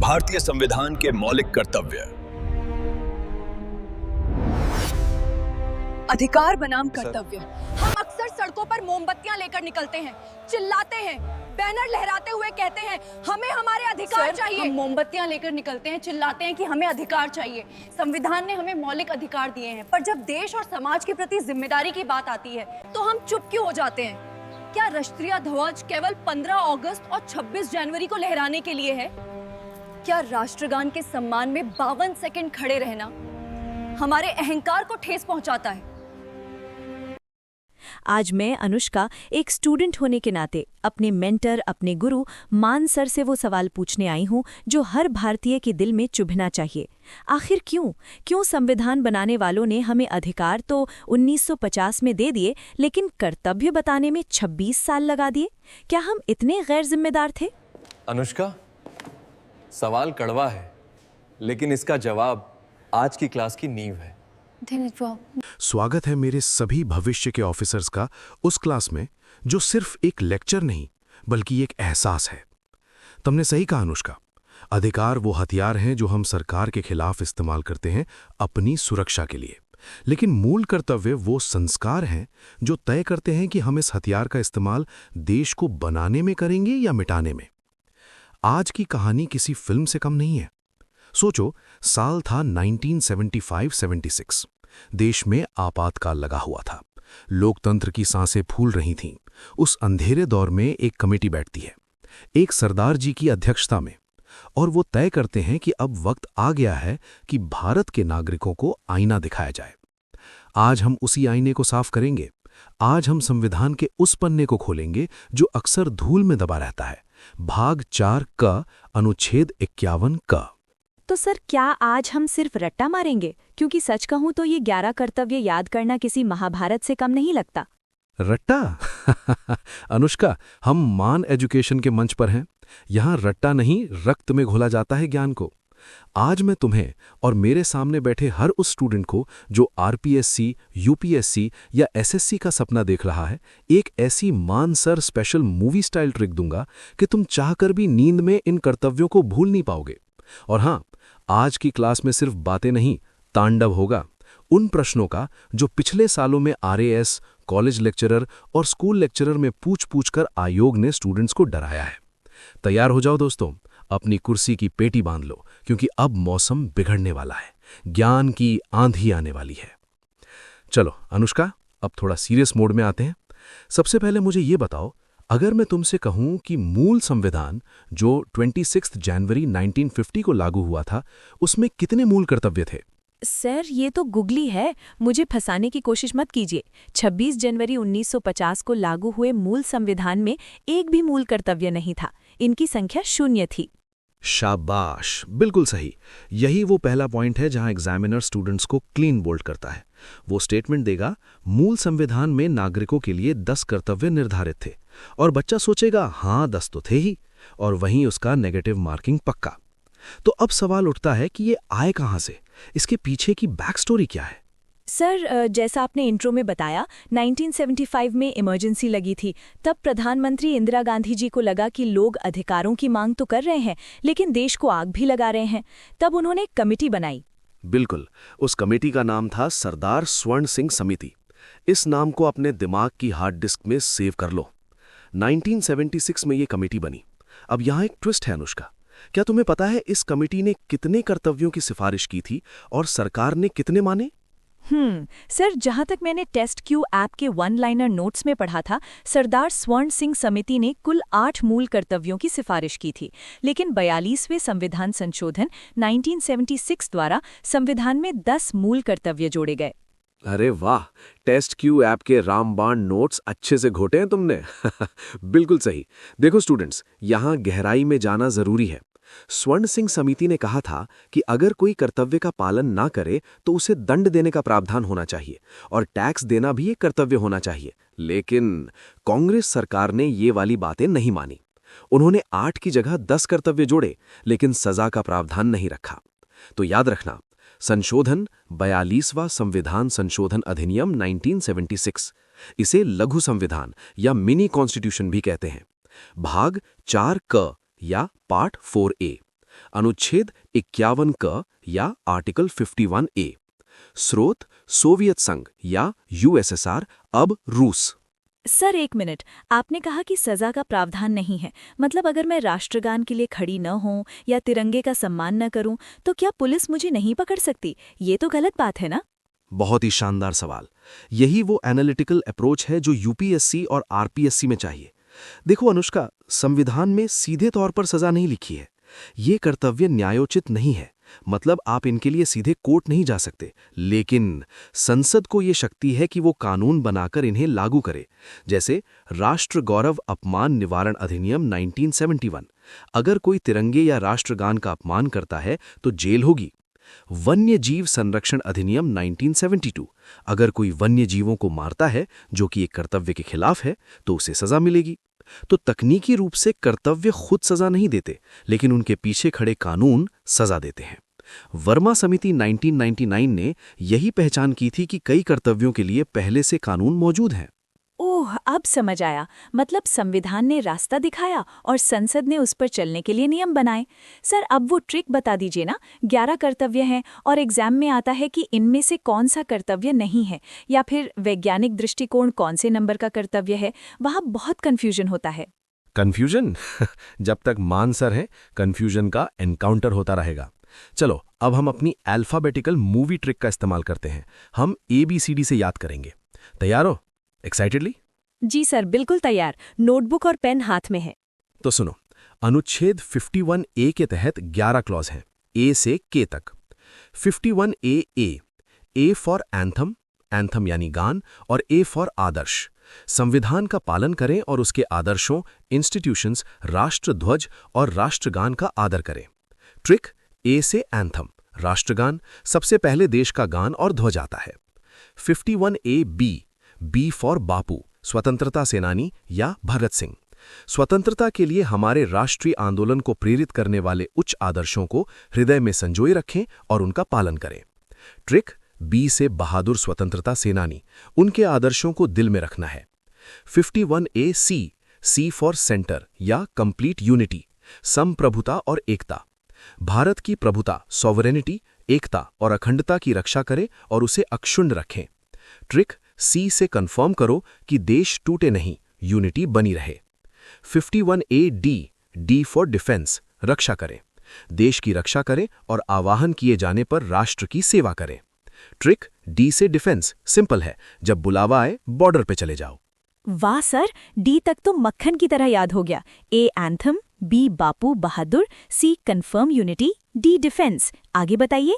भारतीय संविधान के मौलिक कर्तव्य। अधिकार बनाम कर्तव्य। हम अक्सर सड़कों पर मोमबत्तियां लेकर निकलते हैं, चिल्लाते हैं, बैनर लहराते हुए कहते हैं हमें हमारे अधिकार चाहिए। हम मोमबत्तियां लेकर निकलते हैं, चिल्लाते हैं कि हमें अधिकार चाहिए। संविधान ने हमें मौलिक अधिकार दिए हैं, पर जब देश और समाज के प्रति जिम्मेदारी की बात आती है तो हम चुप क्यों हो जाते हैं? क्या राष्ट्रीय ध्वज केवल 15 अगस्त और 26 जनवरी को लहराने के लिए है? क्या राष्ट्रगान के सम्मान में 52 सेकंड खड़े रहना हमारे अहंकार को ठेस पहुंचाता है? आज मैं अनुष्का एक स्टूडेंट होने के नाते अपने मेंटर, अपने गुरु मान सर से वो सवाल पूछने आई हूँ जो हर भारतीय के दिल में चुभना चाहिए। आखिर क्यों संविधान बनाने वालों ने हमें अधिकार तो 1950 में दे दिए, लेकिन कर्तव्य बताने में 26 साल लगा दिए? क्या हम इतने गैर जिम्मेदार थे? अनुष्का, सवाल कड़वा है, लेकिन इसका जवाब आज की क्लास की नींव है। स्वागत है मेरे सभी भविष्य के ऑफिसर्स का उस क्लास में जो सिर्फ एक लेक्चर नहीं बल्कि एक एहसास है। तुमने सही कहा अनुष्का, अधिकार वो हथियार हैं जो हम सरकार के खिलाफ इस्तेमाल करते हैं अपनी सुरक्षा के लिए, लेकिन मूल कर्तव्य वो संस्कार हैं जो तय करते हैं कि हम इस हथियार का इस्तेमाल देश को बनाने में करेंगे या मिटाने में। आज की कहानी किसी फिल्म से कम नहीं है। सोचो, साल था 1975-76। देश में आपातकाल लगा हुआ था, लोकतंत्र की सांसें फूल रही थीं। उस अंधेरे दौर में एक कमेटी बैठती है, एक सरदार जी की अध्यक्षता में, और वो तय करते हैं कि अब वक्त आ गया है कि भारत के नागरिकों को आईना दिखाया जाए। आज हम उसी आईने को साफ करेंगे। आज हम संविधान के उस पन्ने को खोलेंगे जो अक्सर धूल में दबा रहता है। भाग 4 क अनुच्छेद 51 क। तो सर, क्या आज हम सिर्फ रट्टा मारेंगे? क्योंकि सच कहूं तो ये 11 कर्तव्य याद करना किसी महाभारत से कम नहीं लगता। रट्टा? अनुष्का, हम मान एजुकेशन के मंच पर हैं। यहाँ रट्टा नहीं, रक्त में घोला जाता है ज्ञान को। आज मैं तुम्हें और मेरे सामने बैठे हर उस स्टूडेंट को जो आरपीएससी, यूपीएससी या एसएससी का सपना देख रहा है, एक ऐसी मान sir special movie style trick दूंगा कि तुम चाहकर भी नींद में इन कर्तव्यों को भूल नहीं पाओगे। और हाँ, आज की क्लास में सिर्फ बातें नहीं, तांडव होगा उन प्रश्नों का जो पिछले सालों में आरएएस, कॉलेज लेक्चरर और स्कूल लेक्चरर में पूछ कर आयोग ने स्टूडेंट्स को डराया है। तैयार हो जाओ दोस्तों, अपनी कुर्सी की पेटी बांध लो, क्योंकि अब मौसम बिगड़ने वाला है, ज्ञान की आंधी आने वाली है। चलो अनुष्का, अब थोड़ा सीरियस मोड में आते हैं। सबसे पहले मुझे ये बताओ, अगर मैं तुमसे कहूं कि मूल संविधान जो 26 जनवरी 1950 को लागू हुआ था, उसमें कितने मूल कर्तव्य थे? सर, ये तो गुगली है, मुझे फंसाने की कोशिश मत कीजिए। 26 जनवरी 1950 को लागू हुए मूल संविधान में एक भी मूल कर्तव्य नहीं था। इनकी संख्या 0 थी। शाबाश, बिल्कुल सही। यही वो पहला पॉइंट है जहां एग्जामिनर स्टूडेंट्स को क्लीन बोल्ड करता है। वो स्टेटमेंट देगा, मूल संविधान में नागरिकों के लिए 10 कर्तव्य निर्धारित थे, और बच्चा सोचेगा हाँ 10 तो थे ही, और वहीं उसका नेगेटिव मार्किंग पक्का। तो अब सवाल उठता है कि ये आए कहां से, इसके पीछे की बैक स्टोरी क्या है? सर, जैसा आपने इंट्रो में बताया, 1975 में इमरजेंसी लगी थी। तब प्रधानमंत्री इंदिरा गांधी जी को लगा कि लोग अधिकारों की मांग तो कर रहे हैं, लेकिन देश को आग भी लगा रहे हैं। तब उन्होंने एक कमेटी बनाई। बिल्कुल, उस कमेटी का नाम था सरदार स्वर्ण सिंह समिति। इस नाम को अपने दिमाग की हार्ड डिस्क में सेव कर लो। 1976 में ये कमेटी बनी। अब यहाँ एक ट्विस्ट है अनुष्का, क्या तुम्हें पता है इस कमेटी ने कितने कर्तव्यों की सिफारिश की थी और सरकार ने कितने माने? सर, जहां तक मैंने टेस्ट क्यू ऐप के 1 लाइनर नोट्स में पढ़ा था, सरदार स्वर्ण सिंह समिति ने कुल 8 मूल कर्तव्यों की सिफारिश की थी, लेकिन 42वें संविधान संशोधन 1976 द्वारा संविधान में 10 मूल कर्तव्य जोड़े गए। अरे वाह, टेस्ट क्यू ऐप के रामबाण नोट्स अच्छे से घोटे हैं तुमने। बिल्कुल सही। देखो स्टूडेंट्स, यहाँ गहराई में जाना जरूरी है। स्वर्ण सिंह समिति ने कहा था कि अगर कोई कर्तव्य का पालन ना करे तो उसे दंड देने का प्रावधान होना चाहिए, और टैक्स देना भी एक कर्तव्य होना चाहिए। लेकिन कांग्रेस सरकार ने ये वाली बातें नहीं मानी। उन्होंने 8 की जगह 10 कर्तव्य जोड़े, लेकिन सजा का प्रावधान नहीं रखा। तो याद रखना, संशोधन 42वां संविधान संशोधन अधिनियम 1976, इसे लघु संविधान या मिनी कॉन्स्टिट्यूशन भी कहते हैं। भाग 4 क या पार्ट 4A अनुच्छेद 51 क या आर्टिकल 51A। स्रोत सोवियत संघ या यूएसएसआर, अब रूस। सर एक मिनट, आपने कहा कि सजा का प्रावधान नहीं है, मतलब अगर मैं राष्ट्रगान के लिए खड़ी न हूं या तिरंगे का सम्मान न करूं तो क्या पुलिस मुझे नहीं पकड़ सकती? ये तो गलत बात है ना? बहुत ही शानदार सवाल। यही वो एनालिटिकल अप्रोच है जो यूपीएससी और आरपीएससी में चाहिए। देखो अनुष्का, संविधान में सीधे तौर पर सजा नहीं लिखी है। ये कर्तव्य न्यायोचित नहीं है, मतलब आप इनके लिए सीधे कोर्ट नहीं जा सकते, लेकिन संसद को ये शक्ति है कि वो कानून बनाकर इन्हें लागू करे। जैसे राष्ट्र गौरव अपमान निवारण अधिनियम 1971। अगर कोई तिरंगे या राष्ट्रगान का अपमान करता है तो जेल होगी। वन्य जीव संरक्षण अधिनियम 1972। अगर कोई वन्य जीवों को मारता है जो कि एक कर्तव्य के खिलाफ है तो उसे सजा मिलेगी। तो तकनीकी रूप से कर्तव्य खुद सजा नहीं देते, लेकिन उनके पीछे खड़े कानून सजा देते हैं। वर्मा समिति 1999 ने यही पहचान की थी कि कई कर्तव्यों के लिए पहले से कानून मौजूद हैं। ओह, अब समझ आया। मतलब संविधान ने रास्ता दिखाया और संसद ने उस पर चलने के लिए नियम बनाए। सर अब वो ट्रिक बता दीजिए ना, 11 कर्तव्य हैं और एग्जाम में आता है कि इनमें से कौन सा कर्तव्य नहीं है, या फिर वैज्ञानिक दृष्टिकोण कौन से नंबर का कर्तव्य है, वहाँ बहुत कन्फ्यूजन होता है। कन्फ्यूजन? जब तक मान सर है, कन्फ्यूजन का एनकाउंटर होता रहेगा। चलो अब हम अपनी अल्फाबेटिकल मूवी ट्रिक का इस्तेमाल करते हैं। हम ABCD से याद करेंगे। तैयार हो? एक्साइटेडली? जी सर, बिल्कुल तैयार। नोटबुक और पेन हाथ में है। तो सुनो, अनुच्छेद 51A के तहत 11 क्लॉज हैं, A से K तक। 51A A for anthem, anthem यानी गान, और A फॉर आदर्श। संविधान का पालन करें और उसके आदर्शों, इंस्टीट्यूशंस, राष्ट्रध्वज और राष्ट्रगान का आदर करें। ट्रिक: A से एंथम, राष्ट्रगान, सबसे पहले देश का गान और ध्वज आता है। 51A B फॉर बापू, स्वतंत्रता सेनानी या भगत सिंह। स्वतंत्रता के लिए हमारे राष्ट्रीय आंदोलन को प्रेरित करने वाले उच्च आदर्शों को हृदय में संजोए रखें और उनका पालन करें। ट्रिक: B से बहादुर स्वतंत्रता सेनानी, उनके आदर्शों को दिल में रखना है। 51A C फॉर सेंटर या कंप्लीट यूनिटी, संप्रभुता और एकता। भारत की प्रभुता, सॉवरेनिटी, एकता और अखंडता की रक्षा करें और उसे अक्षुण्ण रखें। ट्रिक: C से कंफर्म करो कि देश टूटे नहीं, यूनिटी बनी रहे। 51A D फॉर डिफेंस, रक्षा करें, देश की रक्षा करें और आवाहन किए जाने पर राष्ट्र की सेवा करें। ट्रिक: D से डिफेंस, सिंपल है, जब बुलावा आए बॉर्डर पे चले जाओ। वाह सर, डी तक तो मक्खन की तरह याद हो गया। A anthem, B Bapu Bahadur, C confirm unity, D defence. आगे बताइए।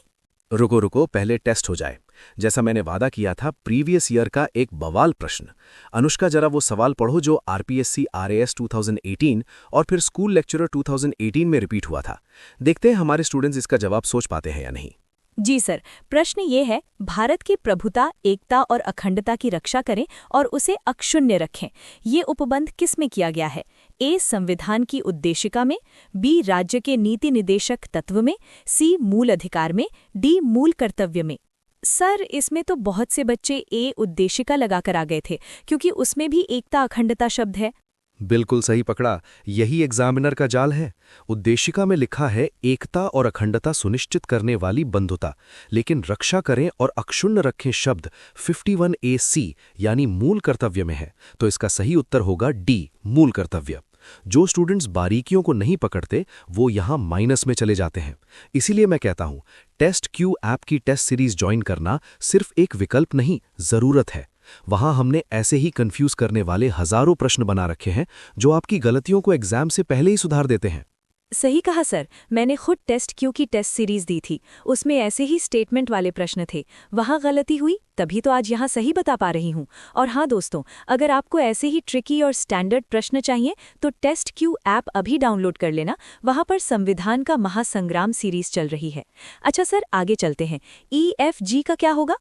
रुको, पहले टेस्ट हो जाए। जैसा मैंने वादा किया था, प्रीवियस ईयर का एक बवाल प्रश्न। अनुष्का, जरा वो सवाल पढ़ो जो RPSC RAS 2018 और फिर स्कूल लेक्चरर 2018 में रिपीट हुआ था। देखते हैं हमारे स्टूडेंट्स इसका जवाब सोच पाते हैं या नहीं। जी सर, प्रश्न ये है, भारत की प्रभुता, एकता और अखंडता की रक्षा करें और उसे अक्षुण्य रखें। ये उपबंध किस में किया गया है? A संविधान की उद्देशिका में, B राज्य के नीति निदेशक तत्व में, C मूल अधिकार में, D मूल कर्तव्य में। सर इसमें तो बहुत से बच्चे A उद्देशिका लगाकर आ गए थे, क्योंकि उसमें भी एकता अखंडता शब्द है। बिल्कुल सही पकड़ा, यही एग्जामिनर का जाल है। उद्देशिका में लिखा है एकता और अखंडता सुनिश्चित करने वाली बंधुता, लेकिन रक्षा करें और अक्षुण्ण रखें शब्द 51A C यानी मूल कर्तव्य में है। तो इसका सही उत्तर होगा D मूल कर्तव्य। जो स्टूडेंट्स बारीकियों को नहीं पकड़ते वो यहाँ माइनस में चले जाते हैं। इसीलिए मैं कहता हूँ, टेस्ट क्यू ऐप की टेस्ट सीरीज ज्वाइन करना सिर्फ एक विकल्प नहीं, जरूरत है। वहां हमने ऐसे ही कंफ्यूज करने वाले हजारों प्रश्न बना रखे हैं जो आपकी गलतियों को एग्जाम से पहले ही सुधार देते हैं। सही कहा सर, मैंने खुद टेस्ट क्यू की टेस्ट सीरीज दी थी, उसमें ऐसे ही स्टेटमेंट वाले प्रश्न थे। वहां गलती हुई, तभी तो आज यहाँ सही बता पा रही हूँ। और हाँ दोस्तों, अगर आपको ऐसे ही ट्रिकी और स्टैंडर्ड प्रश्न चाहिए तो टेस्ट क्यू ऐप अभी डाउनलोड कर लेना। वहां पर संविधान का महासंग्राम सीरीज चल रही है। अच्छा सर, आगे चलते हैं। EFG का क्या होगा?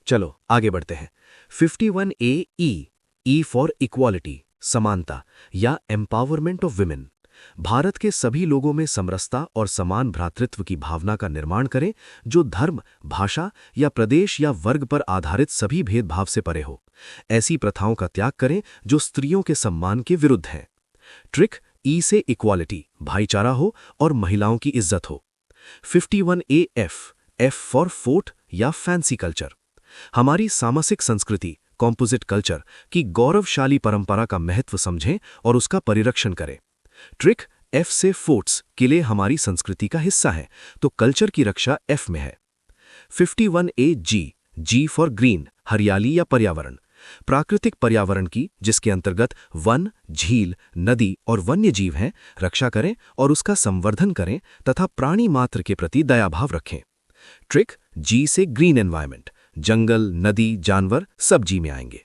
चलो आगे बढ़ते हैं। 51A E फॉर इक्वालिटी, समानता या एम्पावरमेंट ऑफ विमेन। भारत के सभी लोगों में समरसता और समान भ्रातृत्व की भावना का निर्माण करें, जो धर्म, भाषा या प्रदेश या वर्ग पर आधारित सभी भेदभाव से परे हो। ऐसी प्रथाओं का त्याग करें जो स्त्रियों के सम्मान के विरुद्ध हैं। ट्रिक: ई से इक्वालिटी, भाईचारा हो और महिलाओं की इज्जत हो। 51A एफ फॉर फोर्ट या फैंसी कल्चर, हमारी सामासिक संस्कृति कॉम्पोजिट कल्चर की गौरवशाली परंपरा का महत्व समझें और उसका परिरक्षण करें। ट्रिक एफ से फोर्ट्स, किले हमारी संस्कृति का हिस्सा है, तो कल्चर की रक्षा एफ में है। 51A जी फॉर ग्रीन, हरियाली या पर्यावरण, प्राकृतिक पर्यावरण की, जिसके अंतर्गत वन, झील, नदी और वन्य जीव हैं, रक्षा करें और उसका संवर्धन करें तथा प्राणी मात्र के प्रति दयाभाव रखें। ट्रिक जी से ग्रीन एनवायरनमेंट, जंगल, नदी, जानवर सब जी में आएंगे।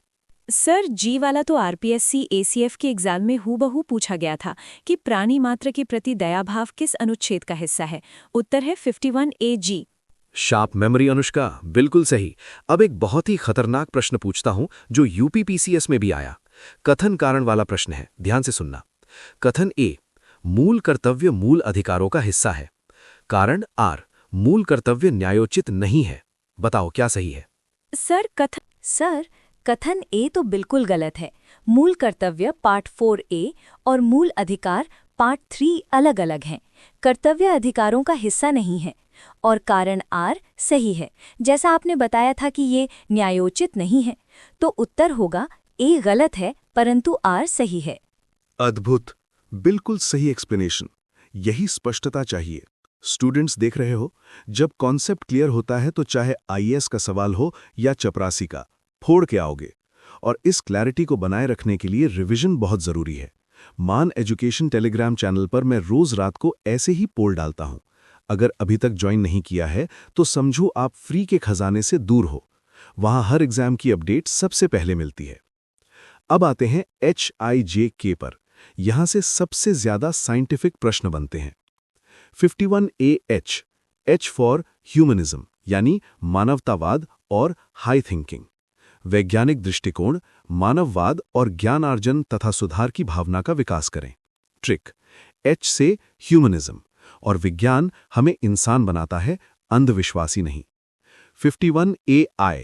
सर, जी वाला तो आरपीएससी एसीएफ के एग्जाम में हूबहू पूछा गया था कि प्राणी मात्र के प्रति दयाभाव किस अनुच्छेद का हिस्सा है। उत्तर है 51A जी। शार्प मेमोरी अनुष्का, बिल्कुल सही। अब एक बहुत ही खतरनाक प्रश्न पूछता हूं जो यूपीपीसीएस में भी आया। कथन कारण वाला प्रश्न है, ध्यान से सुनना। कथन ए, मूल कर्तव्य मूल अधिकारों का हिस्सा है। कारण आर, मूल कर्तव्य न्यायोचित नहीं है। बताओ क्या सही है? सर, कथन ए तो बिल्कुल गलत है। मूल कर्तव्य पार्ट 4A और मूल अधिकार पार्ट 3 अलग अलग हैं। कर्तव्य अधिकारों का हिस्सा नहीं है। और कारण आर सही है। जैसा आपने बताया था कि ये न्यायोचित नहीं है, तो उत्तर होगा ए गलत है परंतु आर सही है। अद्भुत, बिल्कुल सही एक्सप्लेनेशन। यही स्पष्टता चाहिए। स्टूडेंट्स देख रहे हो, जब कॉन्सेप्ट क्लियर होता है तो चाहे आईएएस का सवाल हो या चपरासी का, फोड़ के आओगे। और इस क्लैरिटी को बनाए रखने के लिए रिवीजन बहुत जरूरी है। मान एजुकेशन टेलीग्राम चैनल पर मैं रोज रात को ऐसे ही पोल डालता हूं। अगर अभी तक ज्वाइन नहीं किया है तो समझो आप फ्री के खजाने से दूर हो। वहां हर एग्जाम की अपडेट सबसे पहले मिलती है। अब आते हैं HIJK पर। यहां से सबसे ज्यादा साइंटिफिक प्रश्न बनते हैं। 51AH, H फॉर ह्यूमनिज्म यानी मानवतावाद और हाई थिंकिंग। वैज्ञानिक दृष्टिकोण, मानववाद और ज्ञानार्जन तथा सुधार की भावना का विकास करें। ट्रिक H से ह्यूमनिज्म, और विज्ञान हमें इंसान बनाता है, अंधविश्वासी नहीं। 51AI,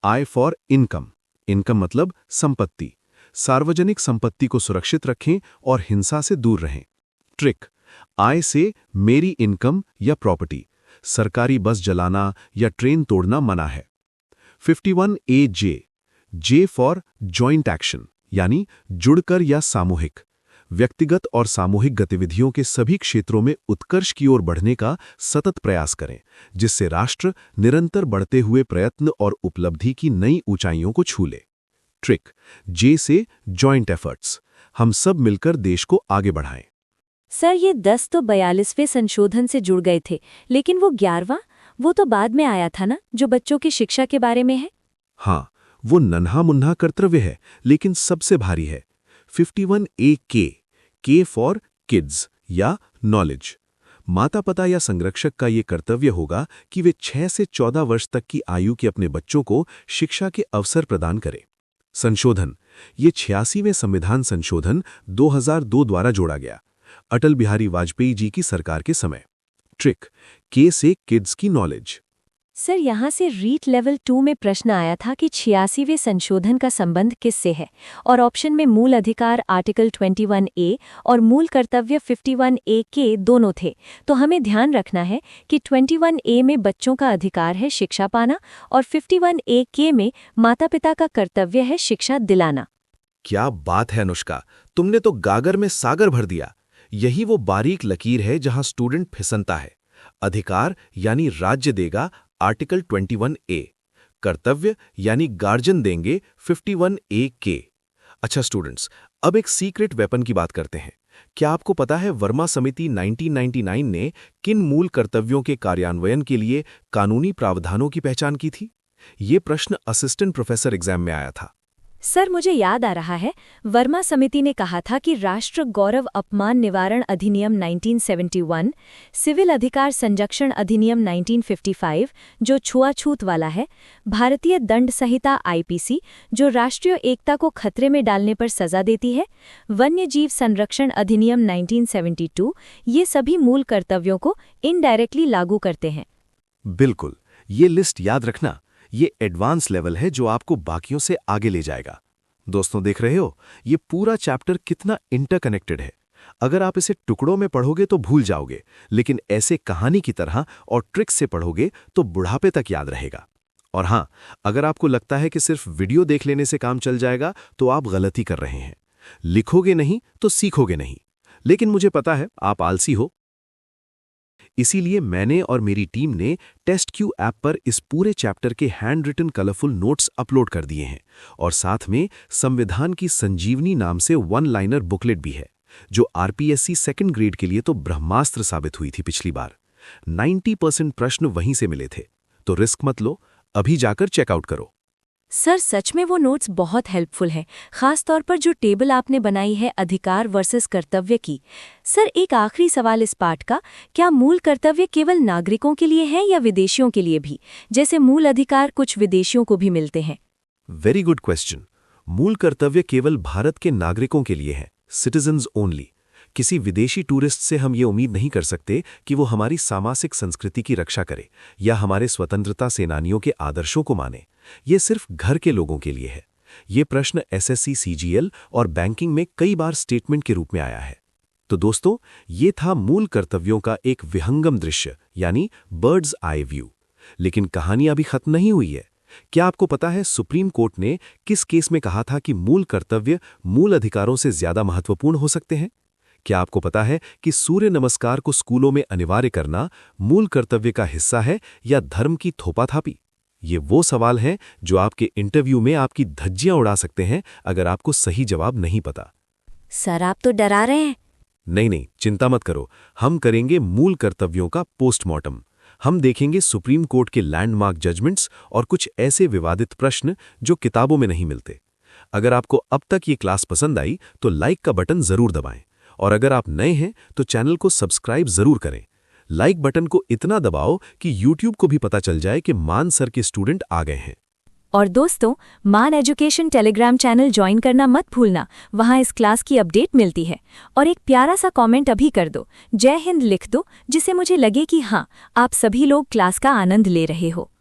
I for income, income मतलब संपत्ति। सार्वजनिक संपत्ति को सुरक्षित रखें और हिंसा से दूर रहें। ट्रिक I से मेरी इनकम या प्रॉपर्टी, सरकारी बस जलाना या ट्रेन तोड़ना मना है। 51AJ, J for joint action यानी जुड़कर या सामूहिक। व्यक्तिगत और सामूहिक गतिविधियों के सभी क्षेत्रों में उत्कर्ष की ओर बढ़ने का सतत प्रयास करें, जिससे राष्ट्र निरंतर बढ़ते हुए प्रयत्न और उपलब्धि की नई ऊंचाइयों को छू ले। ट्रिक J से जॉइंट एफर्ट्स, हम सब मिलकर देश को आगे बढ़ाएं। सर, ये 10 तो 42वें संशोधन से जुड़ गए थे, लेकिन वो 11वां, वो तो बाद में आया था ना, जो बच्चों की शिक्षा के बारे में है। हाँ, वो नन्हा मुन्हा कर्तव्य है, लेकिन सबसे भारी है। 51AK, K फॉर किड्स या नॉलेज। माता पिता या संरक्षक का ये कर्तव्य होगा कि वे 6 से 14 वर्ष तक की आयु के अपने बच्चों को शिक्षा के अवसर प्रदान करें। संशोधन, ये 86वें संविधान संशोधन 2002 द्वारा जोड़ा गया, अटल बिहारी वाजपेयी जी की सरकार के समय। ट्रिक K से किड्स की नॉलेज। सर, यहाँ से रीट लेवल 2 में प्रश्न आया था कि 86वें संशोधन का संबंध किससे है, और ऑप्शन में मूल अधिकार आर्टिकल 21A और मूल कर्तव्य 51AK दोनों थे। तो हमें ध्यान रखना है कि 21A में बच्चों का अधिकार है शिक्षा पाना और 51AK में माता पिता का कर्तव्य है शिक्षा दिलाना। क्या बात है अनुष्का, तुमने तो गागर में सागर भर दिया। यही वो बारीक लकीर है जहां स्टूडेंट फिसलता है। अधिकार यानी राज्य देगा आर्टिकल 21A, कर्तव्य यानी गार्जियन देंगे 51AK। अच्छा स्टूडेंट्स, अब एक सीक्रेट वेपन की बात करते हैं। क्या आपको पता है वर्मा समिति 1999 ने किन मूल कर्तव्यों के कार्यान्वयन के लिए कानूनी प्रावधानों की पहचान की थी? ये प्रश्न असिस्टेंट प्रोफेसर एग्जाम में आया था। सर, मुझे याद आ रहा है, वर्मा समिति ने कहा था कि राष्ट्र गौरव अपमान निवारण अधिनियम 1971, सिविल अधिकार संरक्षण अधिनियम 1955 जो छुआछूत वाला है, भारतीय दंड संहिता IPC जो राष्ट्रीय एकता को खतरे में डालने पर सजा देती है, वन्य जीव संरक्षण अधिनियम 1972, ये सभी मूल कर्तव्यों को इनडायरेक्टली लागू करते हैं। बिल्कुल, ये लिस्ट याद रखना। ये एडवांस लेवल है जो आपको बाकियों से आगे ले जाएगा। दोस्तों, देख रहे हो ये पूरा चैप्टर कितना इंटरकनेक्टेड है। अगर आप इसे टुकड़ों में पढ़ोगे तो भूल जाओगे, लेकिन ऐसे कहानी की तरह और ट्रिक्स से पढ़ोगे तो बुढ़ापे तक याद रहेगा। और हाँ, अगर आपको लगता है कि सिर्फ वीडियो देख लेने से काम चल जाएगा तो आप गलती कर रहे हैं। लिखोगे नहीं तो सीखोगे नहीं। लेकिन मुझे पता है आप आलसी हो, इसीलिए मैंने और मेरी टीम ने टेस्टक्यू ऐप पर इस पूरे चैप्टर के handwritten colourful notes upload कर दिए हैं और साथ में संविधान की संजीवनी नाम से वन लाइनर बुकलेट भी है, जो आरपीएससी सेकंड ग्रेड के लिए तो ब्रह्मास्त्र साबित हुई थी पिछली बार। 90% प्रश्न वहीं से मिले थे, तो रिस्क मत लो, अभी जाकर चेकआउट करो। सर सच में वो नोट्स बहुत हेल्पफुल है, खास तौर पर जो टेबल आपने बनाई है अधिकार वर्सेस कर्तव्य की। सर एक आखिरी सवाल इस पाठ का, क्या मूल कर्तव्य केवल नागरिकों के लिए है या विदेशियों के लिए भी, जैसे मूल अधिकार कुछ विदेशियों को भी मिलते हैं? Very good question. मूल कर्तव्य केवल भारत के नागरिकों के लिए है, सिटीजन्स ओनली। किसी विदेशी टूरिस्ट से हम ये उम्मीद नहीं कर सकते कि वो हमारी सामाजिक संस्कृति की रक्षा करे या हमारे स्वतंत्रता सेनानियों के आदर्शों को माने। ये सिर्फ घर के लोगों के लिए है। ये प्रश्न एसएससी, सीजीएल और बैंकिंग में कई बार स्टेटमेंट के रूप में आया है। तो दोस्तों, ये था मूल कर्तव्यों का एक विहंगम दृश्य, यानी बर्ड्स आई व्यू। लेकिन कहानी अभी खत्म नहीं हुई है। क्या आपको पता है सुप्रीम कोर्ट ने किस केस में कहा था कि मूल कर्तव्य मूल अधिकारों से ज्यादा महत्वपूर्ण हो सकते हैं? क्या आपको पता है कि सूर्य नमस्कार को स्कूलों में अनिवार्य करना मूल कर्तव्य का हिस्सा है या धर्म की थोपाथापी? ये वो सवाल हैं जो आपके इंटरव्यू में आपकी धज्जियां उड़ा सकते हैं अगर आपको सही जवाब नहीं पता। सर आप तो डरा रहे हैं। नहीं, चिंता मत करो। हम करेंगे मूल कर्तव्यों का पोस्टमार्टम। हम देखेंगे सुप्रीम कोर्ट के लैंडमार्क जजमेंट्स और कुछ ऐसे विवादित प्रश्न जो किताबों में नहीं मिलते। अगर आपको अब तक ये क्लास पसंद आई तो लाइक का बटन जरूर दबाएं, और अगर आप नए हैं तो चैनल को सब्सक्राइब जरूर करें। लाइक बटन को इतना दबाओ कि YouTube को भी पता चल जाए कि मान सर के स्टूडेंट आ गए हैं। और दोस्तों, मान एजुकेशन टेलीग्राम चैनल ज्वाइन करना मत भूलना, वहां इस क्लास की अपडेट मिलती है। और एक प्यारा सा कमेंट अभी कर दो, जय हिंद लिख दो, जिससे मुझे लगे कि हाँ, आप सभी लोग क्लास का आनंद ले रहे हो।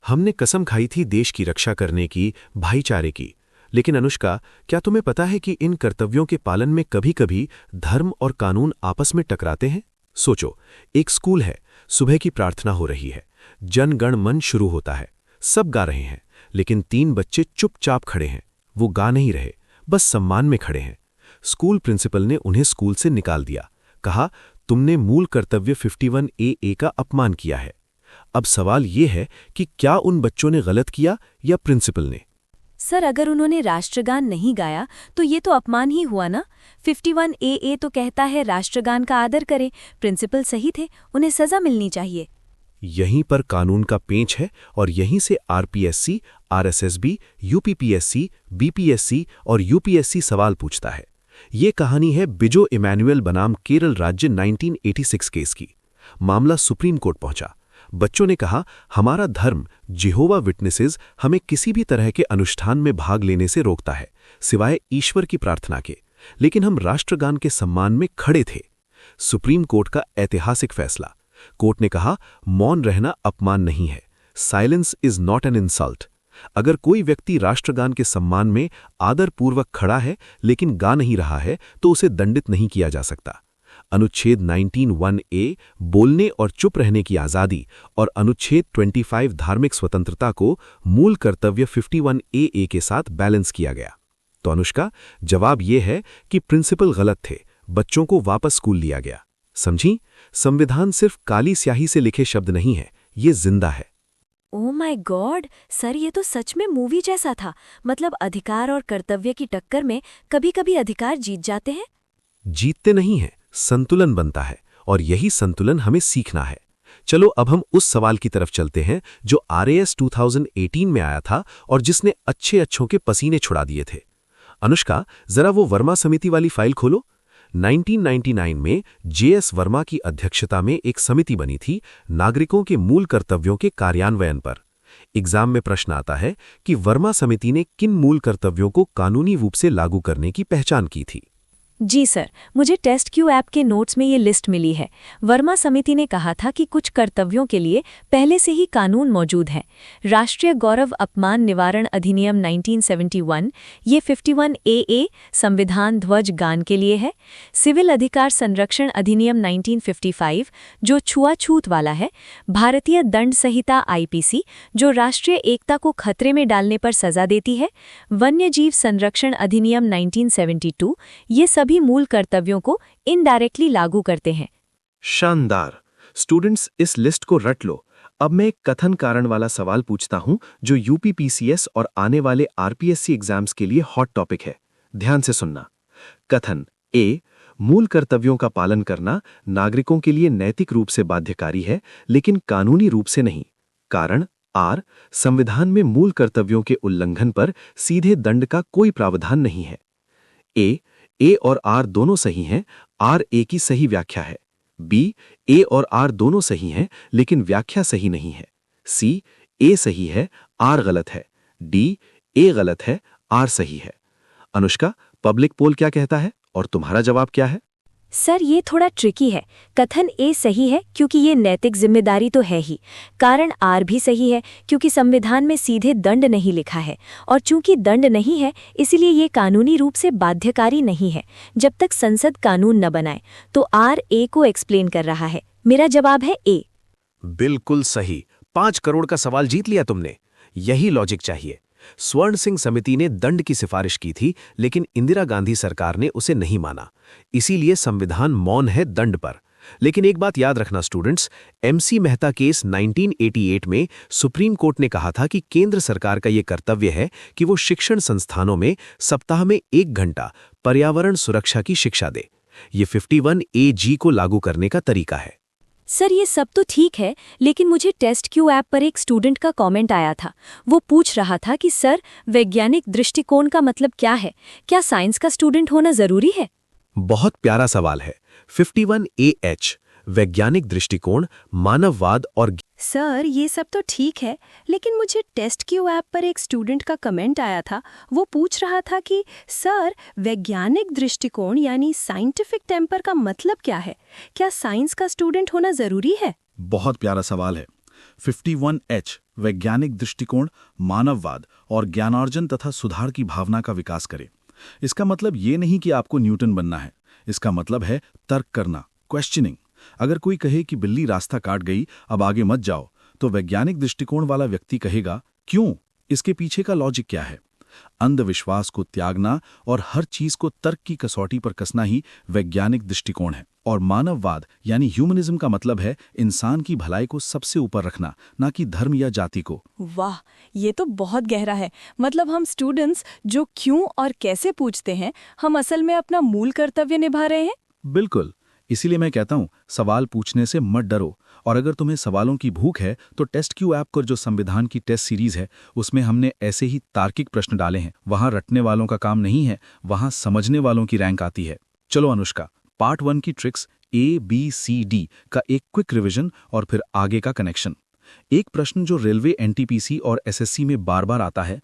हमने कसम खाई थी देश की रक्षा करने की, भाईचारे की। लेकिन अनुष्का, क्या तुम्हें पता है कि इन कर्तव्यों के पालन में कभी-कभी धर्म और कानून आपस में टकराते हैं? सोचो, एक स्कूल है, सुबह की प्रार्थना हो रही है, जन गण मन शुरू होता है, सब गा रहे हैं, लेकिन 3 बच्चे चुपचाप खड़े हैं। वो गा नहीं रहे, बस सम्मान में खड़े हैं। स्कूल प्रिंसिपल ने उन्हें स्कूल से निकाल दिया, कहा तुमने मूल कर्तव्य 51A का अपमान किया है। अब सवाल ये है कि क्या उन बच्चों ने गलत किया या प्रिंसिपल ने? सर अगर उन्होंने राष्ट्रगान नहीं गाया तो ये तो अपमान ही हुआ ना। 51AA तो कहता है राष्ट्रगान का आदर करें। प्रिंसिपल सही थे, उन्हें सजा मिलनी चाहिए। यहीं पर कानून का पेंच है और यहीं से आरपीएससी, आरएसएसबी, यूपीपीएससी, बीपीएससी और यूपीएससी सवाल पूछता है। ये कहानी है बिजो इमैनुअल बनाम केरल राज्य 1986 केस की। मामला सुप्रीम कोर्ट पहुंचा। बच्चों ने कहा, हमारा धर्म जेहोवा विटनेसेस हमें किसी भी तरह के अनुष्ठान में भाग लेने से रोकता है, सिवाय ईश्वर की प्रार्थना के, लेकिन हम राष्ट्रगान के सम्मान में खड़े थे। सुप्रीम कोर्ट का ऐतिहासिक फैसला। कोर्ट ने कहा, मौन रहना अपमान नहीं है, silence is not an insult. अगर कोई व्यक्ति राष्ट्रगान के सम्मान में आदरपूर्वक खड़ा है लेकिन गा नहीं रहा है तो उसे दंडित नहीं किया जा सकता। अनुच्छेद 19(1)A बोलने और चुप रहने की आज़ादी और अनुच्छेद 25 धार्मिक स्वतंत्रता को मूल कर्तव्य 51AA के साथ बैलेंस किया गया। तो अनुष्का, जवाब यह है कि प्रिंसिपल गलत थे, बच्चों को वापस स्कूल लिया गया। समझी? संविधान सिर्फ काली स्याही से लिखे शब्द नहीं है, ये जिंदा है। ओह माय गॉड सर, ये तो सच में मूवी जैसा था। मतलब अधिकार और कर्तव्य की टक्कर में कभी-कभी अधिकार जीत जाते हैं। जीतते नहीं हैं, संतुलन बनता है, और यही संतुलन हमें सीखना है। चलो अब हम उस सवाल की तरफ चलते हैं जो RAS 2018 में आया था और जिसने अच्छों के पसीने छुड़ा दिए थे। अनुष्का, जरा वो वर्मा समिति वाली फाइल खोलो। 1999 में JS वर्मा की अध्यक्षता में एक समिति बनी थी नागरिकों के मूल कर्तव्यों के कार्यान्वयन पर। एग्जाम में प्रश्न आता है कि वर्मा समिति ने किन मूल कर्तव्यों को कानूनी रूप से लागू करने की पहचान की थी। जी सर, मुझे टेस्ट क्यू ऐप के नोट्स में ये लिस्ट मिली है। वर्मा समिति ने कहा था कि कुछ कर्तव्यों के लिए पहले से ही कानून मौजूद हैं। राष्ट्रीय गौरव अपमान निवारण अधिनियम 1971, ये 51 AA संविधान ध्वज गान के लिए है। सिविल अधिकार संरक्षण अधिनियम 1955 जो छुआछूत वाला है। भारतीय दंड संहिता IPC जो राष्ट्रीय एकता को खतरे में डालने पर सजा देती है। वन्यजीव संरक्षण अधिनियम 1972, ये सभी मूल कर्तव्यों को इनडायरेक्टली लागू करते हैं। शानदार। स्टूडेंट्स, इस लिस्ट को रट लो। अब मैं एक कथन कारण वाला सवाल पूछता हूं जो UPPCS और आने वाले RPSC एग्जाम्स के लिए हॉट टॉपिक है। ध्यान से सुनना। कथन A, मूल कर्तव्यों का पालन करना नागरिकों के लिए नैतिक रूप से बाध्यकारी है लेकिन कानूनी रूप से नहीं। कारण R, संविधान में मूल कर्तव्यों के उल्लंघन पर सीधे दंड का कोई प्रावधान नहीं है। A और R दोनों सही हैं, R A की सही व्याख्या है। B, A और R दोनों सही हैं लेकिन व्याख्या सही नहीं है। C, A सही है, R गलत है। D, A गलत है, R सही है। अनुष्का, पब्लिक पोल क्या कहता है और तुम्हारा जवाब क्या है? सर, ये थोड़ा ट्रिकी है। कथन A सही है क्योंकि ये नैतिक जिम्मेदारी तो है ही। कारण R भी सही है क्योंकि संविधान में सीधे दंड नहीं लिखा है और चूंकि दंड नहीं है इसीलिए ये कानूनी रूप से बाध्यकारी नहीं है जब तक संसद कानून न बनाए। तो R A को एक्सप्लेन कर रहा है। मेरा जवाब है A। बिल्कुल सही। 5 करोड़ का सवाल जीत लिया तुमने। यही लॉजिक चाहिए। स्वर्ण सिंह समिति ने दंड की सिफारिश की थी लेकिन इंदिरा गांधी सरकार ने उसे नहीं माना। इसीलिए संविधान मौन है दंड पर। लेकिन एक बात याद रखना स्टूडेंट्स, MC मेहता केस 1988 में सुप्रीम कोर्ट ने कहा था कि केंद्र सरकार का यह कर्तव्य है कि वो शिक्षण संस्थानों में सप्ताह में 1 घंटा पर्यावरण सुरक्षा की शिक्षा दे। ये 51 AG को लागू करने का तरीका है। सर, ये सब तो ठीक है लेकिन मुझे टेस्ट क्यू ऐप पर एक स्टूडेंट का कमेंट आया था। वो पूछ रहा था कि सर, वैज्ञानिक दृष्टिकोण का मतलब क्या है? क्या साइंस का स्टूडेंट होना जरूरी है? बहुत प्यारा सवाल है। 51 AH वैज्ञानिक दृष्टिकोण, मानववाद और सर, ये सब तो ठीक है लेकिन मुझे टेस्ट क्यू ऐप पर एक स्टूडेंट का कमेंट आया था। वो पूछ रहा था कि सर, वैज्ञानिक दृष्टिकोण यानी साइंटिफिक टेम्पर का मतलब क्या है? क्या साइंस का स्टूडेंट होना जरूरी है? बहुत प्यारा सवाल है। 51H वैज्ञानिक दृष्टिकोण, मानववाद और ज्ञानार्जन तथा सुधार की भावना का विकास करे। इसका मतलब ये नहीं कि आपको न्यूटन बनना है। इसका मतलब है तर्क करना, क्वेश्चनिंग। अगर कोई कहे कि बिल्ली रास्ता काट गई, अब आगे मत जाओ, तो वैज्ञानिक दृष्टिकोण वाला व्यक्ति कहेगा क्यों, इसके पीछे का लॉजिक क्या है। अंधविश्वास को त्यागना और हर चीज को तर्क की कसौटी पर कसना ही वैज्ञानिक दृष्टिकोण है। और मानववाद यानी ह्यूमनिज्म का मतलब है इंसान की भलाई को सबसे ऊपर रखना, ना कि धर्म या जाति को। वाह, ये तो बहुत गहरा है। मतलब हम स्टूडेंट्स जो क्यों और कैसे पूछते हैं, हम असल में अपना मूल कर्तव्य निभा रहे हैं। बिल्कुल, इसीलिए मैं कहता हूँ सवाल पूछने से मत डरो। और अगर तुम्हें सवालों की भूख है तो टेस्ट क्यू ऐप पर जो संविधान की टेस्ट सीरीज है उसमें हमने ऐसे ही तार्किक प्रश्न डाले हैं। वहां रटने वालों का काम नहीं है, वहां समझने वालों की रैंक आती है। चलो अनुष्का, पार्ट 1 की ट्रिक्स ABCD का एक क्विक रिवीजन और फिर आगे का कनेक्शन। एक प्रश्न जो रेलवे, NTPC और SSC में बार बार आता है,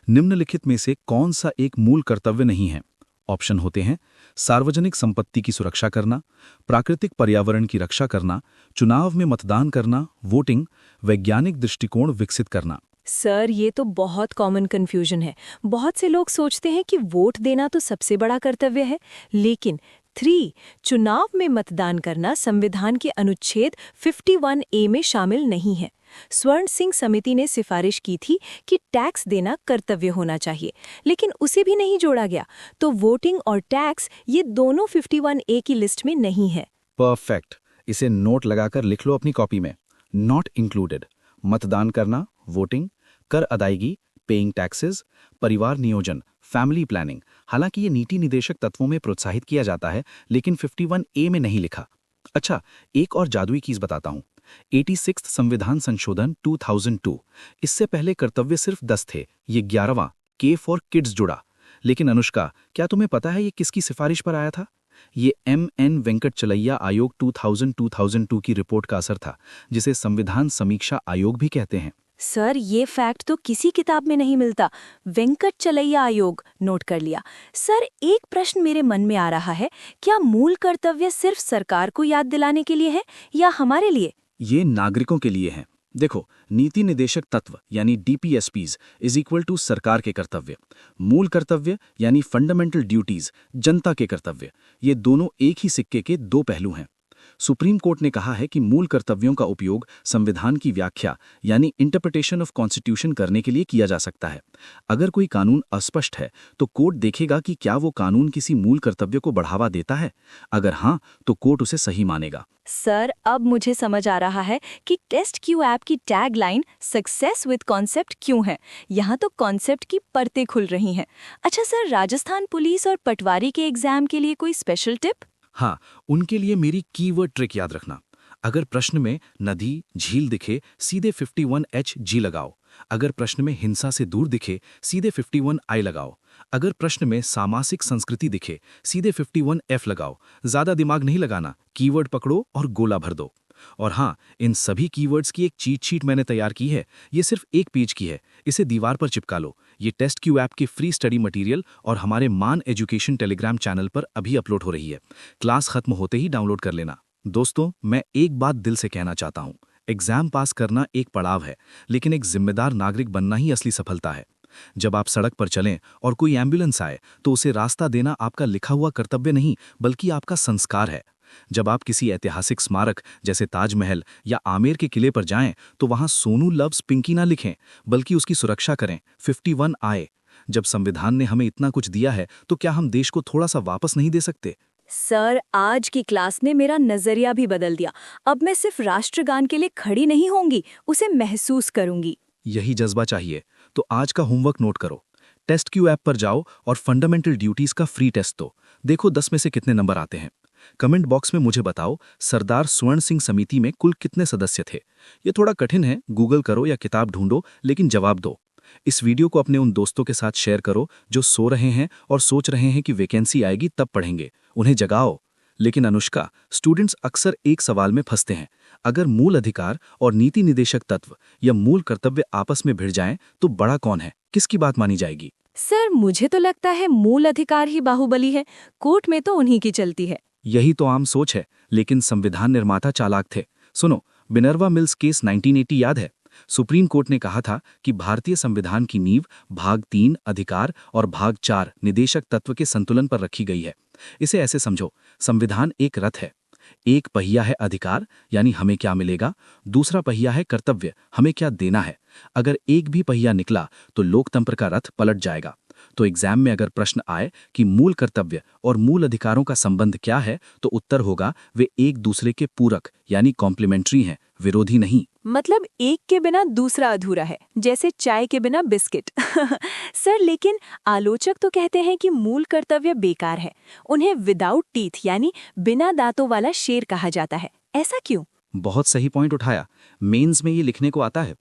निम्नलिखित में से कौन सा एक मूल कर्तव्य नहीं है? ऑप्शन होते हैं सार्वजनिक संपत्ति की सुरक्षा करना, प्राकृतिक पर्यावरण की रक्षा करना, चुनाव में मतदान करना, वोटिंग, वैज्ञानिक दृष्टिकोण विकसित करना। सर, ये तो बहुत कॉमन कंफ्यूजन है। बहुत से लोग सोचते हैं कि वोट देना तो सबसे बड़ा कर्तव्य है, लेकिन 3 चुनाव में मतदान करना संविधान के अनुच्छेद 51A में शामिल नहीं है। स्वर्ण सिंह समिति ने सिफारिश की थी कि टैक्स देना कर्तव्य होना चाहिए, लेकिन उसे भी नहीं जोड़ा गया। तो वोटिंग और टैक्स ये दोनों 51A की लिस्ट में नहीं है। परफेक्ट। इसे नोट लगाकर लिख लो अपनी कॉपी में। नॉट इंक्लूडेड: मतदान करना, वोटिंग, कर अदायगी, पेइंग टैक्सेस, परिवार नियोजन, फैमिली प्लानिंग। हालांकि ये नीति निदेशक तत्वों में प्रोत्साहित किया जाता है लेकिन 51A में नहीं लिखा। अच्छा, एक और जादुई चीज बताता हूं। 86 संविधान संशोधन 2002, इससे पहले कर्तव्य सिर्फ 10 थे। ये 11वां K फॉर किड्स जुड़ा। लेकिन अनुष्का, क्या तुम्हें पता है ये किसकी सिफारिश पर आया था? ये MN वेंकटचलैया आयोग 2002 की रिपोर्ट का असर था, जिसे संविधान समीक्षा आयोग भी कहते हैं। सर ये फैक्ट तो किसी किताब में नहीं मिलता। वेंकट चलैया आयोग, नोट कर लिया। सर एक प्रश्न मेरे मन में आ रहा है, क्या मूल कर्तव्य सिर्फ सरकार को याद दिलाने के लिए है या हमारे लिए? ये नागरिकों के लिए है। देखो, नीति निदेशक तत्व यानी DPSPs इज इक्वल टू सरकार के कर्तव्य। मूल कर्तव्य यानी फंडामेंटल ड्यूटीज जनता के कर्तव्य। ये दोनों एक ही सिक्के के दो पहलू हैं। सुप्रीम कोर्ट ने कहा है कि मूल कर्तव्यों का उपयोग संविधान की व्याख्या यानी इंटरप्रिटेशन ऑफ कॉन्स्टिट्यूशन करने के लिए किया जा सकता है। अगर कोई कानून अस्पष्ट है तो कोर्ट देखेगा कि क्या वो कानून किसी मूल कर्तव्य को बढ़ावा देता है। अगर हाँ, तो कोर्ट उसे सही मानेगा। सर अब मुझे समझ आ रहा है कि टेस्ट क्यू ऐप की टैगलाइन सक्सेस विद कॉन्सेप्ट क्यों है। यहाँ तो कॉन्सेप्ट की परतें खुल रही हैं। अच्छा सर, राजस्थान पुलिस और पटवारी के एग्जाम के लिए कोई स्पेशल टिप? हाँ, उनके लिए मेरी कीवर्ड ट्रिक याद रखना। अगर प्रश्न में नदी, झील दिखे, सीधे 51HG लगाओ। अगर प्रश्न में हिंसा से दूर दिखे, सीधे 51I लगाओ। अगर प्रश्न में सामासिक संस्कृति दिखे, सीधे 51F लगाओ। ज्यादा दिमाग नहीं लगाना, कीवर्ड पकड़ो और गोला भर दो। और हाँ, इन सभी कीवर्ड्स की एक चीट शीट मैंने तैयार की है। ये सिर्फ एक पेज की है, इसे दीवार पर चिपका लो। ये टेस्ट क्यू ऐप के फ्री स्टडी मटेरियल और हमारे मान एजुकेशन टेलीग्राम चैनल पर अभी अपलोड हो रही है। क्लास खत्म होते ही डाउनलोड कर लेना। दोस्तों, मैं एक बात दिल से कहना चाहता हूँ, एग्जाम पास करना एक पड़ाव है, लेकिन एक जिम्मेदार नागरिक बनना ही असली सफलता है। जब आप सड़क पर चलें और कोई एम्बुलेंस आए तो उसे रास्ता देना आपका लिखा हुआ कर्तव्य नहीं, बल्कि आपका संस्कार है। जब आप किसी ऐतिहासिक स्मारक जैसे ताजमहल या आमेर के किले पर जाएं तो वहां सोनू लव्स पिंकी ना लिखें, बल्कि उसकी सुरक्षा करें, 51I। जब संविधान ने हमें इतना कुछ दिया है तो क्या हम देश को थोड़ा सा वापस नहीं दे सकते? सर आज की क्लास ने मेरा नजरिया भी बदल दिया। अब मैं सिर्फ राष्ट्रगान के लिए खड़ी नहीं होंगी, उसे महसूस करूंगी। यही जज्बा चाहिए। तो आज का होमवर्क नोट करो, टेस्ट क्यू ऐप पर जाओ और फंडामेंटल ड्यूटीज का फ्री टेस्ट दो। देखो 10 में से कितने नंबर आते हैं। कमेंट बॉक्स में मुझे बताओ, सरदार स्वर्ण सिंह समिति में कुल कितने सदस्य थे। ये थोड़ा कठिन है, गूगल करो या किताब ढूंढो, लेकिन जवाब दो। इस वीडियो को अपने उन दोस्तों के साथ शेयर करो जो सो रहे हैं और सोच रहे हैं कि वैकेंसी आएगी तब पढ़ेंगे। उन्हें जगाओ। लेकिन अनुष्का, स्टूडेंट्स अक्सर एक सवाल में फंसते हैं, अगर मूल अधिकार और नीति निदेशक तत्व या मूल कर्तव्य आपस में भिड़ जाएं तो बड़ा कौन है, किसकी बात मानी जाएगी? सर मुझे तो लगता है मूल अधिकार ही बाहुबली है, कोर्ट में तो उन्हीं की चलती है। यही तो आम सोच है, लेकिन संविधान निर्माता चालाक थे। सुनो, मिनर्वा मिल्स केस 1980 याद है? सुप्रीम कोर्ट ने कहा था कि भारतीय संविधान की नींव भाग 3 अधिकार और भाग 4 निदेशक तत्व के संतुलन पर रखी गई है। इसे ऐसे समझो, संविधान एक रथ है। एक पहिया है अधिकार, यानी हमें क्या मिलेगा। दूसरा पहिया है कर्तव्य, हमें क्या देना है। अगर एक भी पहिया निकला तो लोकतंत्र का रथ पलट जाएगा। तो एग्जाम में अगर प्रश्न आए कि मूल कर्तव्य और मूल अधिकारों का संबंध क्या है, तो उत्तर होगा वे एक दूसरे के पूरक यानी कॉम्प्लीमेंट्री हैं, विरोधी नहीं। मतलब एक के बिना दूसरा अधूरा है, जैसे चाय के बिना बिस्किट। सर लेकिन आलोचक तो कहते हैं कि मूल कर्तव्य बेकार है, उन्हें विदाउट टीथ यानी बिना दांतों वाला शेर कहा जाता है। ऐसा क्यों? बहुत सही पॉइंट उठाया। मेंस में ये लिखने को आता है।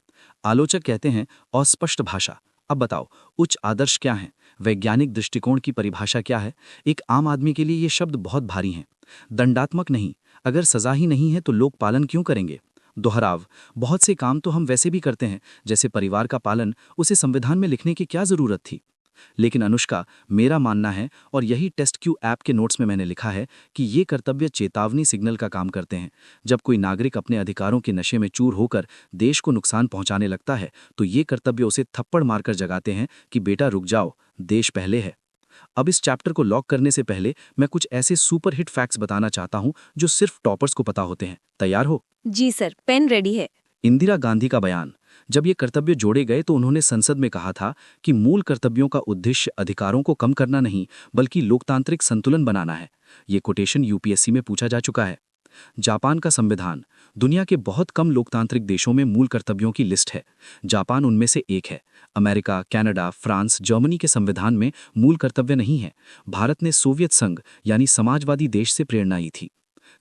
आलोचक कहते हैं अस्पष्ट भाषा। अब बताओ, उच्च आदर्श क्या है? वैज्ञानिक दृष्टिकोण की परिभाषा क्या है? एक आम आदमी के लिए ये शब्द बहुत भारी हैं। दंडात्मक नहीं, अगर सजा ही नहीं है तो लोग पालन क्यों करेंगे? दोहराव, बहुत से काम तो हम वैसे भी करते हैं, जैसे परिवार का पालन, उसे संविधान में लिखने की क्या जरूरत थी? लेकिन अनुष्का, मेरा मानना है, और यही टेस्ट क्यू ऐप के नोट्स में मैंने लिखा है, कि ये कर्तव्य चेतावनी सिग्नल का काम करते हैं। जब कोई नागरिक अपने अधिकारों के नशे में चूर होकर देश को नुकसान पहुंचाने लगता है तो ये कर्तव्य उसे थप्पड़ मारकर जगाते हैं कि बेटा रुक जाओ, देश पहले है। अब इस चैप्टर को लॉक करने से पहले मैं कुछ ऐसे सुपर हिट फैक्ट्स बताना चाहता हूं जो सिर्फ टॉपर्स को पता होते हैं। तैयार हो? जी सर, पेन रेडी है। इंदिरा गांधी का बयान, जब ये कर्तव्य जोड़े गए तो उन्होंने संसद में कहा था कि मूल कर्तव्यों का उद्देश्य अधिकारों को कम करना नहीं, बल्कि लोकतांत्रिक संतुलन बनाना है। ये कोटेशन यूपीएससी में पूछा जा चुका है। जापान का संविधान, दुनिया के बहुत कम लोकतांत्रिक देशों में मूल कर्तव्यों की लिस्ट है। जापान उनमें से एक है। अमेरिका, कनाडा, फ्रांस, जर्मनी के संविधान में मूल कर्तव्य नहीं है। भारत ने सोवियत संघ यानी समाजवादी देश से प्रेरणा ली थी।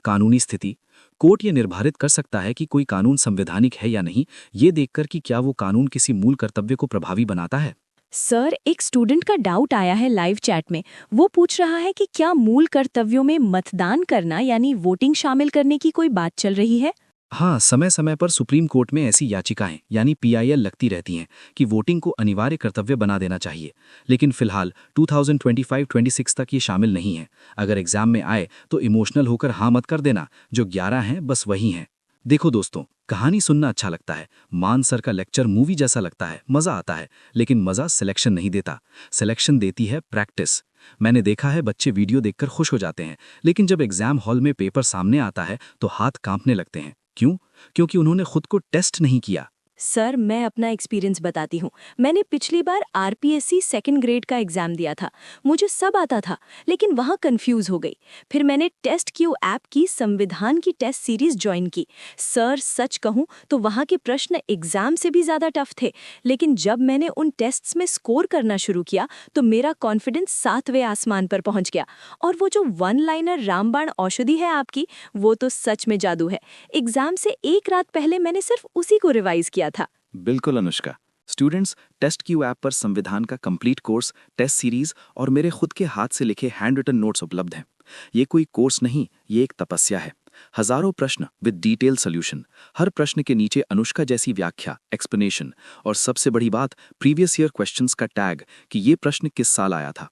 कानूनी स्थिति, कोर्ट ये निर्धारित कर सकता है कि कोई कानून संवैधानिक है या नहीं, ये देखकर कि क्या वो कानून किसी मूल कर्तव्य को प्रभावी बनाता है। सर एक स्टूडेंट का डाउट आया है लाइव चैट में। वो पूछ रहा है कि क्या मूल कर्तव्यों में मतदान करना यानी वोटिंग शामिल करने की कोई बात चल रही है? हाँ, समय समय पर सुप्रीम कोर्ट में ऐसी याचिकाएं यानी PIL लगती रहती हैं कि वोटिंग को अनिवार्य कर्तव्य बना देना चाहिए, लेकिन फिलहाल 2025-26 तक ये शामिल नहीं है। अगर एग्जाम में आए तो इमोशनल होकर हाँ मत कर देना, जो 11 हैं बस वही हैं। देखो दोस्तों, कहानी सुनना अच्छा लगता है, मान सर का लेक्चर मूवी जैसा लगता है, मजा आता है, लेकिन मजा सिलेक्शन नहीं देता। सिलेक्शन देती है प्रैक्टिस। मैंने देखा है बच्चे वीडियो देखकर खुश हो जाते हैं, लेकिन जब एग्जाम हॉल में पेपर सामने आता है तो हाथ कांपने लगते हैं। क्यों? क्योंकि उन्होंने खुद को टेस्ट नहीं किया। सर, मैं अपना एक्सपीरियंस बताती हूँ। मैंने पिछली बार RPSC सेकंड ग्रेड का एग्जाम दिया था। मुझे सब आता था, लेकिन वहाँ कंफ्यूज हो गई। फिर मैंने टेस्ट क्यू ऐप की संविधान की टेस्ट सीरीज ज्वाइन की। सर, सच कहूँ तो वहाँ के प्रश्न एग्जाम से भी ज़्यादा टफ थे, लेकिन जब मैंने उन टेस्ट्स में स्कोर करना शुरू किया तो मेरा कॉन्फिडेंस 7वें आसमान पर पहुँच गया। और वो जो वन लाइनर रामबाण औषधि है आपकी, वो तो सच में जादू है। एग्जाम से एक रात पहले मैंने सिर्फ उसी को रिवाइज किया था। बिल्कुल Anushka. Students, test Q app पर संविधान का कंप्लीट कोर्स, टेस्ट सीरीज और मेरे खुद के हाथ से लिखे हैंड रिटन नोट्स उपलब्ध हैं। ये कोई कोर्स नहीं, ये एक तपस्या है। हजारों प्रश्न विद डिटेल सोल्यूशन, हर प्रश्न के नीचे अनुष्का जैसी व्याख्या, एक्सप्लेनेशन और सबसे बड़ी बात, प्रीवियस ईयर क्वेश्चंस का टैग कि ये प्रश्न किस साल आया था।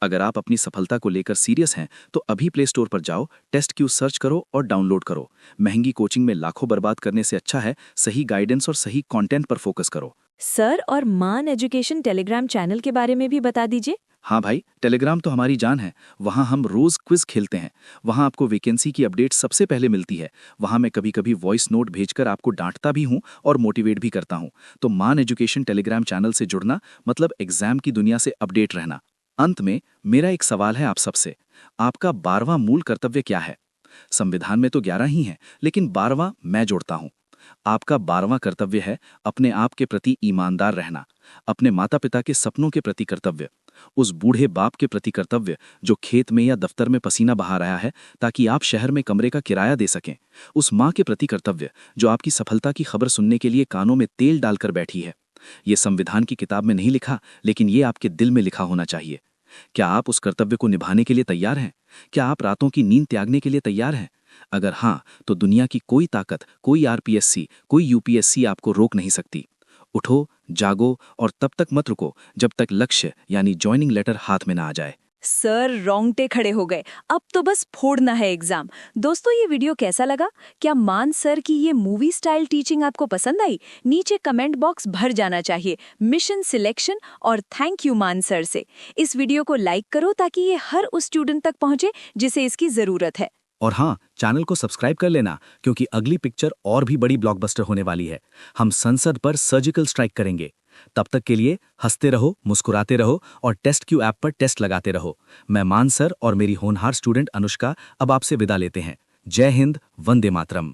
अगर आप अपनी सफलता को लेकर सीरियस हैं तो अभी प्ले स्टोर पर जाओ, टेस्ट क्यू सर्च करो और डाउनलोड करो। महंगी कोचिंग में लाखों बर्बाद करने से अच्छा है सही गाइडेंस और सही कंटेंट पर फोकस करो। सर, और मान एजुकेशन टेलीग्राम चैनल के बारे में भी बता दीजिए। हाँ भाई, टेलीग्राम तो हमारी जान है। वहाँ हम रोज क्विज खेलते हैं। वहाँ आपको वैकेंसी की अपडेट सबसे पहले मिलती है। वहाँ मैं कभी कभी वॉइस नोट भेजकर आपको डांटता भी हूँ और मोटिवेट भी करता हूँ। तो मान एजुकेशन टेलीग्राम चैनल से जुड़ना मतलब एग्जाम की दुनिया से अपडेट रहना। अंत में मेरा एक सवाल है आप सबसे, आपका 12वां मूल कर्तव्य क्या है? संविधान में तो 11 ही हैं, लेकिन 12वां मैं जोड़ता हूं। आपका 12वां कर्तव्य है अपने आप के प्रति ईमानदार रहना, अपने माता पिता के सपनों के प्रति कर्तव्य, उस बूढ़े बाप के प्रति कर्तव्य जो खेत में या दफ्तर में पसीना बहा रहा है ताकि आप शहर में कमरे का किराया दे सकें, उस माँ के प्रति कर्तव्य जो आपकी सफलता की खबर सुनने के लिए कानों में तेल डालकर बैठी है। ये संविधान की किताब में नहीं लिखा, लेकिन ये आपके दिल में लिखा होना चाहिए। क्या आप उस कर्तव्य को निभाने के लिए तैयार हैं? क्या आप रातों की नींद त्यागने के लिए तैयार हैं? अगर हाँ, तो दुनिया की कोई ताकत, कोई RPSC, कोई UPSC आपको रोक नहीं सकती। उठो, जागो और तब तक मत रुको जब तक लक्ष्य यानी ज्वाइनिंग लेटर हाथ में ना आ जाए। सर, रोंगटे खड़े हो गए। अब तो बस फोड़ना है एग्जाम। दोस्तों, ये वीडियो कैसा लगा? क्या मान सर की ये मूवी स्टाइल टीचिंग आपको पसंद आई? नीचे कमेंट बॉक्स भर जाना चाहिए मिशन सिलेक्शन और थैंक यू मान सर से। इस वीडियो को लाइक करो ताकि ये हर उस स्टूडेंट तक पहुंचे जिसे इसकी जरूरत है। और हाँ, चैनल को सब्सक्राइब कर लेना, क्योंकि अगली पिक्चर और भी बड़ी ब्लॉकबस्टर होने वाली है। हम संसद पर सर्जिकल स्ट्राइक करेंगे। तब तक के लिए हंसते रहो, मुस्कुराते रहो और टेस्ट क्यू ऐप पर टेस्ट लगाते रहो। मैं मान सर और मेरी होनहार स्टूडेंट अनुष्का अब आपसे विदा लेते हैं। जय हिंद, वंदे मातरम।